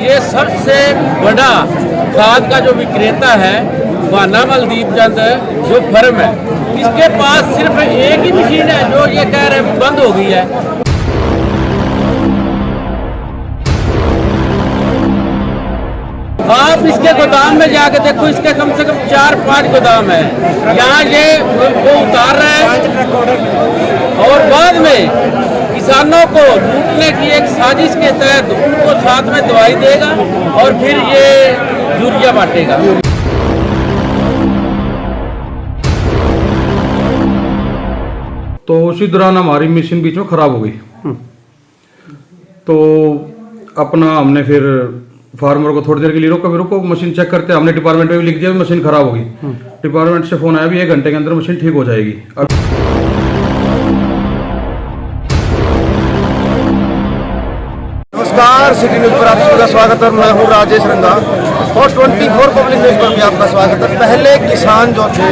ये सबसे बड़ा खाद का जो विक्रेता है वानामल दीपचंद जो फर्म है, इसके पास सिर्फ एक ही मशीन है जो ये कह रहे हैं बंद हो गई है। आप इसके गोदाम में जाके देखो, इसके कम से कम 4-5 गोदाम है। यहाँ ये वो उतार रहा है और बाद में किसानों को लूटने की एक साजिश के तहत उनको साथ में दवाई देगा और फिर ये यूरिया बांटेगा। तो उसी दौरान हमारी मशीन बीच में खराब हो गई। तो अपना हमने फिर फार्मर को थोड़ी देर के लिए रुको मशीन चेक करते हैं। हमने डिपार्टमेंट में भी लिख दिया मशीन खराब होगी। डिपार्टमेंट से फोन आया भी 1 घंटे के अंदर मशीन ठीक हो जाएगी। नमस्कार, सिटी न्यूज पर आप सबका स्वागत है। मैं हूँ राजेश रंगा और 24 पब्लिक न्यूज पर भी आपका स्वागत है। पहले किसान जो थे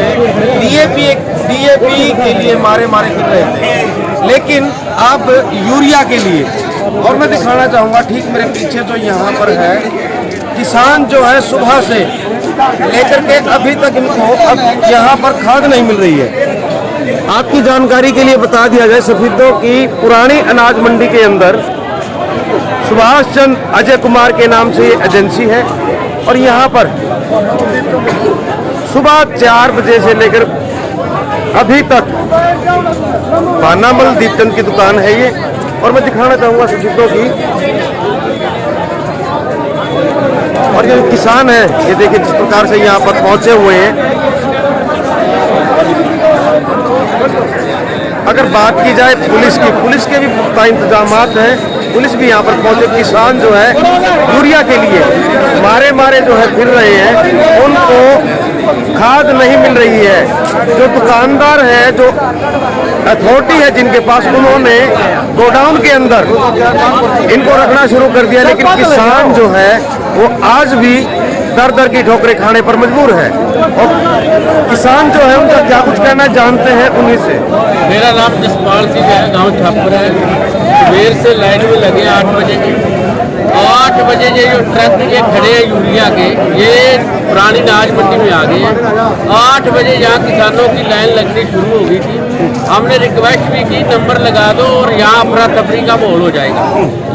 डीएपी के लिए मारे फिर रहे थे, लेकिन अब यूरिया के लिए। और मैं दिखाना चाहूँगा ठीक मेरे पीछे जो यहाँ पर है, किसान जो है सुबह से लेकर के अभी तक इनको अब यहाँ पर खाद नहीं मिल रही है। आपकी जानकारी के लिए बता दिया जाए, सफीदों की पुरानी अनाज मंडी के अंदर सुभाष चंद्र अजय कुमार के नाम से ये एजेंसी है और यहाँ पर सुबह 4 बजे से लेकर अभी तक वानामल दीपचंद की दुकान है ये। और मैं दिखाना चाहूँगा सफीदों की, और ये किसान है ये देखिए जिस प्रकार से यहाँ पर पहुँचे हुए हैं। अगर बात की जाए पुलिस के भी पुख्ता इंतजामात हैं। पुलिस भी यहाँ पर पहुंचे। किसान जो है यूरिया के लिए मारे जो है फिर रहे हैं, उनको खाद नहीं मिल रही है। जो दुकानदार है, जो अथॉरिटी है जिनके पास, उन्होंने गोडाउन के अंदर इनको रखना शुरू कर दिया, लेकिन किसान जो है वो आज भी दर की ठोकरें खाने पर मजबूर है। और किसान जो है उनका क्या कुछ कहना जानते हैं उन्हीं से। मेरा नाम जसपाल सिंह है, गांव छापर है। देर से लाइन में लगे 8 बजे के। 8 बजे ये जो ट्रक ये खड़े हैं यूरिया के, ये पुरानी अनाज मंडी में आ गए हैं। 8 बजे यहाँ किसानों की लाइन लगनी शुरू हो गई थी। हमने रिक्वेस्ट भी की नंबर लगा दो और यहाँ अफरा तफरी का माहौल हो जाएगा,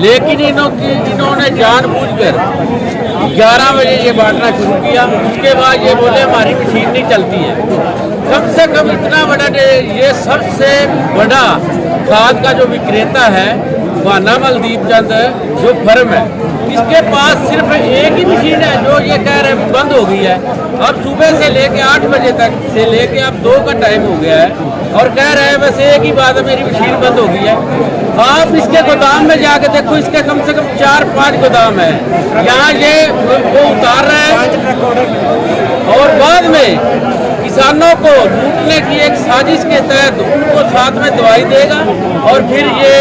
लेकिन इन्होंने जानबूझकर 11 बजे ये बांटना शुरू किया। उसके बाद ये बोले हमारी मशीन नहीं चलती है। कम से कम इतना बड़ा ये सबसे बड़ा खाद का जो विक्रेता है वानामल दीपचंद जो फर्म है, इसके पास सिर्फ एक ही मशीन है जो ये कह रहे हैं बंद हो गई है। अब सुबह से लेके 8 बजे तक से लेके अब 2 का टाइम हो गया है और कह रहे हैं बस एक ही बात है, मेरी मशीन बंद हो गई है। आप इसके गोदाम में जाके देखो, इसके कम से कम 4-5 गोदाम है। यहाँ ये वो उतार रहा है और बाद में किसानों को लूटने की एक साजिश के तहत उनको साथ में दवाई देगा और फिर ये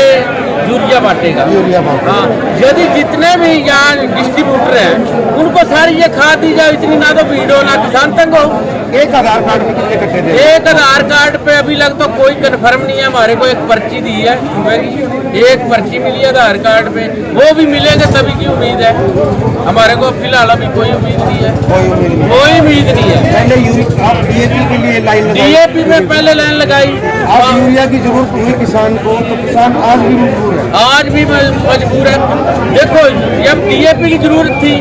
यूरिया बांटेगा। हाँ, यदि जितने भी यहाँ डिस्ट्रीब्यूटर हैं उनको सारी ये खाद दी जाए, इतनी ना तो भीड़ हो ना किसान तंग हो। एक आधार कार्ड पे कितने कट्टे दे? एक आधार कार्ड पे अभी लग तो कोई कन्फर्म नहीं है। हमारे को एक पर्ची दी है सुबह की, एक पर्ची मिली है आधार कार्ड पे, वो भी मिलेंगे तभी की उम्मीद है। हमारे को फिलहाल अभी कोई उम्मीद नहीं है, कोई उम्मीद नहीं है। पहले आप डीएपी के लिए लाइन लगाई, डीएपी में पहले लाइन लगाई। अब यूरिया की जरूरत हुई किसान को, तो किसान आज भी मजबूर है। आज भी मजबूर है। देखो जब डीएपी की जरूरत थी,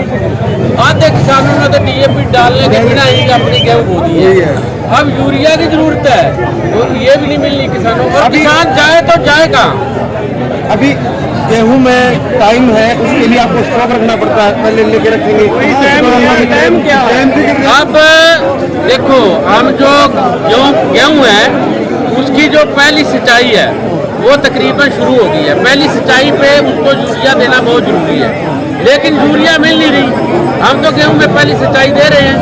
आधे किसानों ने तो डीएपी डालने के बिना ही अपनी गेहूं बो दी है। अब यूरिया की जरूरत है तो ये भी नहीं मिलनी किसानों को। किसान जाए तो जाए कहाँ? अभी गेहूं में टाइम है, उसके लिए आपको स्टॉक रखना पड़ता है, पहले लेके रखेंगे। टाइम क्या है? अब देखो हम जो गेहूं है उसकी जो पहली सिंचाई है वो तकरीबन शुरू हो गई है। पहली सिंचाई पे उसको यूरिया देना बहुत जरूरी है, लेकिन यूरिया मिल नहीं रही। हम तो गेहूं में पहली सिंचाई दे रहे हैं,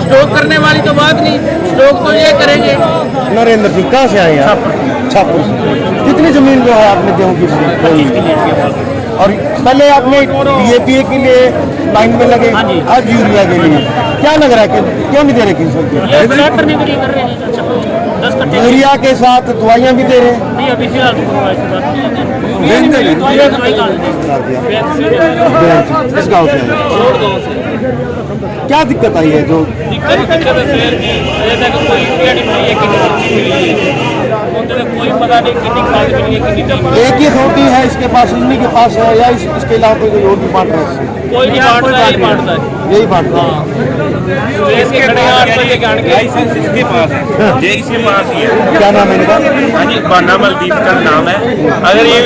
स्टॉक करने वाली तो बात नहीं, स्टॉक तो ये करेंगे। नरेंद्र सिंह कहाँ से आए आप? छापुर से। कितनी जमीन जो है आपने गेहूं की? और पहले आपने डीएपी के लिए लाइन में लगे, आज यूरिया के लिए क्या लग रहा है कि क्यों नहीं दे रहे किसान? यूरिया के साथ दवाइयाँ भी दे रहे हैं। अभी फिलहाल किस गाँव से हैं? क्या दिक्कत आई है जो कोई पता नहीं कितनी खाद मिली है कितनी नहीं। एक ही अथॉरिटी है इसके पास, उन्हीं के पास है, या इसके अलावा कोई और भी बांट रहा है? कोई नहीं बांटता है, यही बांटता है। यही बांट रहा है। इसके खड़े 8 बजे गाड़ के लाइसेंस इसके पास है, ये इसके पास ही है। क्या नाम है इनका? हाँ जी, बाना मलदीप का नाम है। अगर ये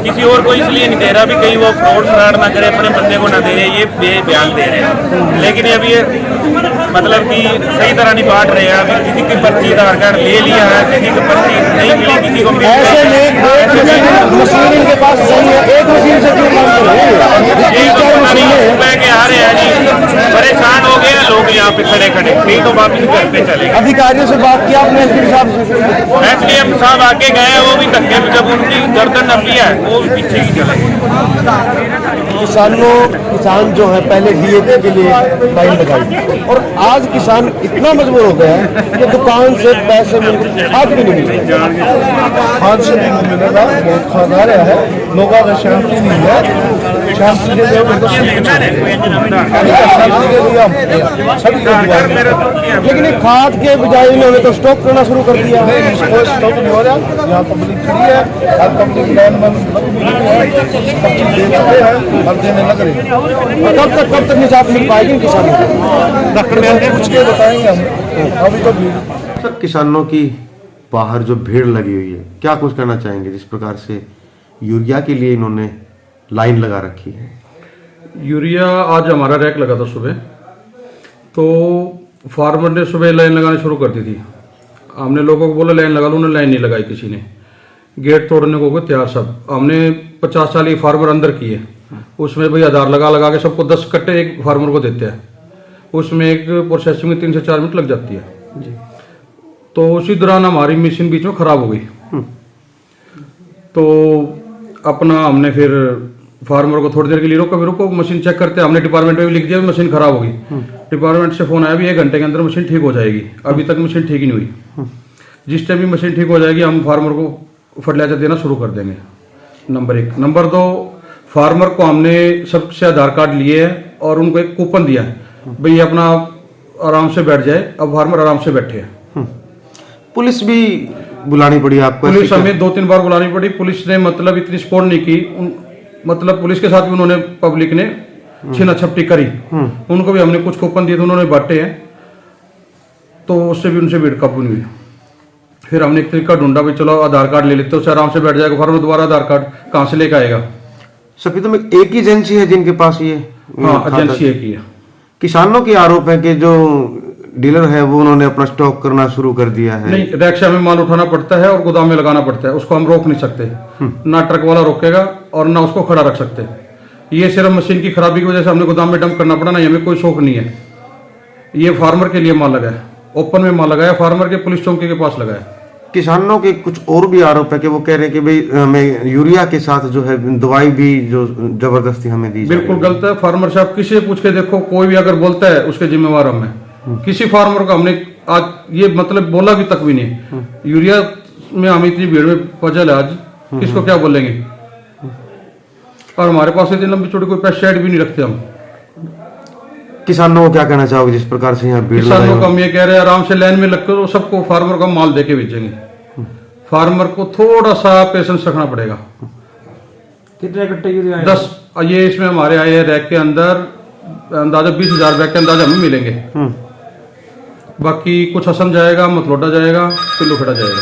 किसी और को इसलिए नहीं दे रहा भी कहीं वो फ्रॉड ना करे, अपने बंदे को ना दे रहे, ये बयान दे रहे हैं। लेकिन अभी ये मतलब कि सही तरह नहीं बांट रहे हैं। अभी किसी की पर्ची आधार कार्ड ले लिया है, किसी की पर्ची नहीं मिली, किसी को मिली ऐसे में एक मशीन इनके पास नहीं है, एक मशीन से क्यों काम कर रहे हैं? सुबह के आ रहे हैं जी, परेशान हो गए हैं लोग यहाँ पे खड़े खड़े, नहीं तो वापिस घर पे चले गए। अधिकारियों से बात किया आपने एसपी साहब से? एसडीएम साहब आके गए, वो भी धक्के में, जब उनकी गर्दन नपी है वो भी पीछे की चले गए। किसान जो है पहले डीएपी के लिए लाइन लगाई, और आज किसान इतना मजबूर हो गया है कि दुकान से पैसे मिलकर खाद भी नहीं मिलते। खाद से नहीं मिलेगा, बहुत खाद आ रहा है, लोगों का शांति नहीं है। शांति के लिए लेकिन खाद के बजाय इन्होंने तो स्टॉक करना शुरू कर दिया है। स्टॉक नहीं हो रहा, यहाँ पब्लिक खड़ी है, हर पब्लिक लाइन में अब देने लग रही है। कब तक निजात मिल पाएगी किसानों को? पूछ के बताएंगे हम। अभी तो सर, किसानों की बाहर जो भीड़ लगी हुई है, क्या कुछ करना चाहेंगे? जिस प्रकार से यूरिया के लिए इन्होंने लाइन लगा रखी है। यूरिया आज हमारा रैक लगा था सुबह, तो फार्मर ने सुबह लाइन लगानी शुरू कर दी थी। हमने लोगों को बोला लाइन लगा लो, उन्होंने लाइन नहीं लगाई, किसी ने गेट तोड़ने को तैयार सब। हमने 50-40 फार्मर अंदर किए, उसमें भाई आधार लगा के सबको 10 कट्टे एक फार्मर को देते हैं। उसमें एक प्रोसेसिंग में 3 से 4 मिनट लग जाती है। तो उसी दौरान हमारी मशीन बीच में खराब हो गई, तो अपना हमने फिर फार्मर को थोड़ी देर के लिए रुको मशीन चेक करते हैं। हमने डिपार्टमेंट में भी लिख दिया मशीन खराब होगी। डिपार्टमेंट से फोन आया भी 1 घंटे के अंदर मशीन ठीक हो जाएगी। अभी तक मशीन ठीक ही नहीं हुई। जिस टाइम भी मशीन ठीक हो जाएगी हम फार्मर को फर्टिलाइजर देना शुरू कर देंगे, नंबर 1। नंबर 2, फार्मर को हमने सबसे आधार कार्ड लिए है और उनको एक कूपन दिया है, भाई अपना आराम से बैठ जाए। अब फार्मर आराम से बैठे हैं। पुलिस भी बुलानी पड़ी आपको? पुलिस हमें 2-3 बार बुलानी पड़ी। पुलिस ने मतलब इतनी सपोर्ट नहीं की। मतलब पुलिस के साथ भी उन्होंने, पब्लिक ने छीना झपटी करी। उनको भी हमने कुछ कूपन दिए थे, उन्होंने बांटे हैं, तो उससे भी उनसे भीड़ काबू नहीं हुई। फिर हमने एक तरीका ढूंढा, भाई चलो आधार कार्ड ले लेते, उससे आराम से बैठ जाएगा फार्मर। दोबारा आधार कार्ड कहाँ से लेकर आएगा? सभी तो एक ही एजेंसी है जिनके पास ये? हाँ, एजेंसी एक ही है। किसानों की आरोप है कि जो डीलर है वो उन्होंने अपना स्टॉक करना शुरू कर दिया है। नहीं, रैक से हमें माल उठाना पड़ता है और गोदाम में लगाना पड़ता है। उसको हम रोक नहीं सकते, ना ट्रक वाला रोकेगा और ना उसको खड़ा रख सकते। ये सिर्फ मशीन की खराबी की वजह से हमने गोदाम में डंप करना पड़ा, नहीं हमें कोई शौक नहीं है। ये फार्मर के लिए माल लगा है, ओपन में माल लगाया, फार्मर के पुलिस चौकी के पास लगाया। किसानों के कुछ और भी आरोप है कि वो कह रहे हैं कि भाई हमें यूरिया के साथ जो है दवाई भी जो जबरदस्ती हमें दी। बिल्कुल गलत है। फार्मर से आप किसी से पूछ के देखो, कोई भी अगर बोलता है उसके जिम्मेवार हम हैं। किसी फार्मर को हमने आज ये मतलब बोला भी तक भी नहीं। यूरिया में हम इतनी भीड़ में पजल है आज, किसको क्या बोलेंगे? और हमारे पास इतनी लंबी चौड़ी कोई पेस्टिसाइड भी नहीं रखते हम। किसानों को क्या कहना चाहोगे जिस प्रकार से यहाँ भीड़? किसानों को हम ये कह रहे हैं आराम से लाइन में लगकर वो सबको फार्मर को माल देके भेजेंगे। फार्मर को थोड़ा सा पेशेंस रखना पड़ेगा। कितने कट्टे यूरिया? 10। ये इसमें हमारे आए हैं रैक के अंदर अंदाजा 20,000 बैग के अंदाजा हमें मिलेंगे। बाकी कुछ असम जाएगा, मतलोडा जाएगा, पिल्लू खड़ा जाएगा।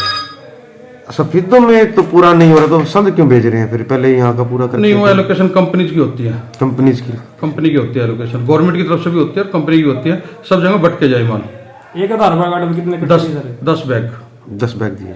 सफेदों में तो पूरा नहीं हो रहा, तो संद क्यों भेज रहे हैं फिर? पहले यहाँ का पूरा नहीं, वो एलोकेशन कंपनीज की होती है। कंपनीज की? कंपनी की होती है एलोकेशन, गवर्नमेंट की तरफ से भी होती है और कंपनी की होती है। सब जगह बट के जाए माल। एक आधार कार्ड में कितने? 10 बैग 10 बैग दिए।